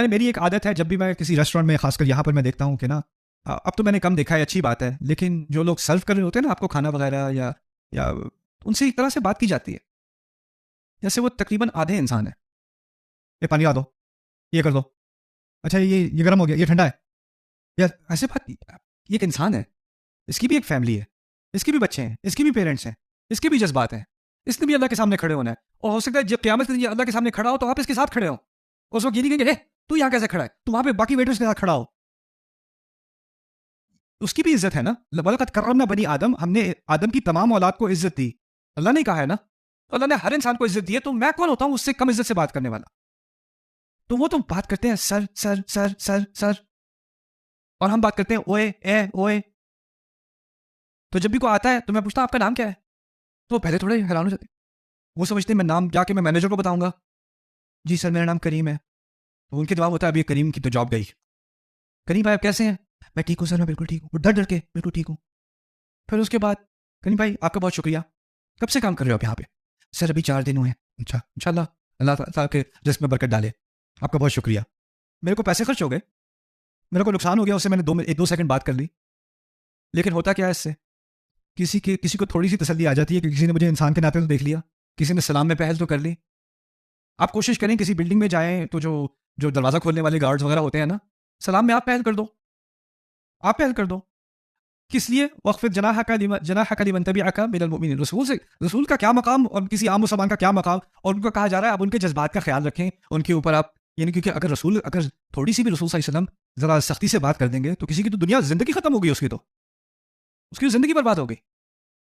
मेरी एक आदत है, जब भी मैं किसी रेस्टोरेंट में, खासकर यहाँ पर मैं देखता हूँ कि ना, अब तो मैंने कम देखा है, अच्छी बात है, लेकिन जो लोग सर्व कर रहे होते हैं ना आपको खाना वगैरह, या उनसे एक तरह से बात की जाती है जैसे वो तकरीबन आधे इंसान है। ये पानी ला दो, ये कर दो, अच्छा ये गर्म हो गया, ये ठंडा है, या ऐसे बात। ये एक इंसान है, इसकी भी एक फैमिली है, इसके भी बच्चे हैं, इसके भी पेरेंट्स हैं, इसके भी जज्बात हैं, इसने भी अल्लाह के सामने खड़े होना है। और हो सकता है जब क़यामत के दिन ये अल्लाह के सामने खड़ा हो तो आप इसके साथ खड़े हो। उस वक्त ये नहीं कहेंगे, तू यहाँ कैसे खड़ा है, तू वहां पे बाकी वेटर्स के साथ खड़ा हो। उसकी भी इज्जत है ना। वलक़द कर्रमना बनी आदम, हमने आदम की तमाम औलाद को इज्जत दी। अल्लाह ने कहा है ना, तो अल्लाह ने हर इंसान को इज्जत दी है, तो मैं कौन होता हूं उससे कम इज्जत से बात करने वाला। तो वो तो बात करते हैं sir sir sir sir sir, और हम बात करते हैं ओए ए ओए। तो जब भी कोई आता है तो मैं पूछता हूं आपका नाम क्या है, तो पहले थोड़े हैरान हो जाते, वो समझते हैं मैं नाम जाके मैं मैनेजर को बताऊंगा, जी सर मेरा नाम करीम है। तो उनके जवाब होता है अभी करीम की तो जॉब गई। करीम भाई आप कैसे हैं, मैं ठीक हूँ सर, मैं बिल्कुल ठीक हूँ, डर डर के बिल्कुल ठीक हूँ। फिर उसके बाद करीम भाई आपका बहुत शुक्रिया, कब से काम कर रहे हो आप यहाँ पे, सर अभी 4 दिन हुए। अच्छा इंशाल्लाह अल्लाह ताला के रिस्क में बरकत डाले, आपका बहुत शुक्रिया। मेरे को पैसे खर्च हो गए, मेरे को नुकसान हो गया, उससे मैंने 2 सेकंड बात कर ली, लेकिन होता क्या है इससे, किसी को थोड़ी सी तसल्ली आ जाती है कि किसी ने मुझे इंसान के नाते तो देख लिया, किसी ने सलाम में पहल तो कर ली। आप कोशिश करें किसी बिल्डिंग में जाएं तो जो जो दरवाज़ा खोलने वाले गार्ड्स वगैरह होते हैं ना, सलाम में आप पहल कर दो, आप पहल कर दो। किस लिए, वक़्फ़िद जनाहक लिमन तबिअका मिनल मुमिनीन। रसूल का क्या मकाम और किसी आम मुसलमान का क्या मकाम, और उनको कहा जा रहा है आप उनके जज्बात का ख्याल रखें, उनके ऊपर आप, यानी क्योंकि अगर थोड़ी सी भी रसूल सल्लल्लाहु अलैहि वसल्लम ज़रा सख्ती से बात कर देंगे तो किसी की तो दुनिया ज़िंदगी ख़त्म हो गई, उसकी ज़िंदगी बर्बाद हो गई।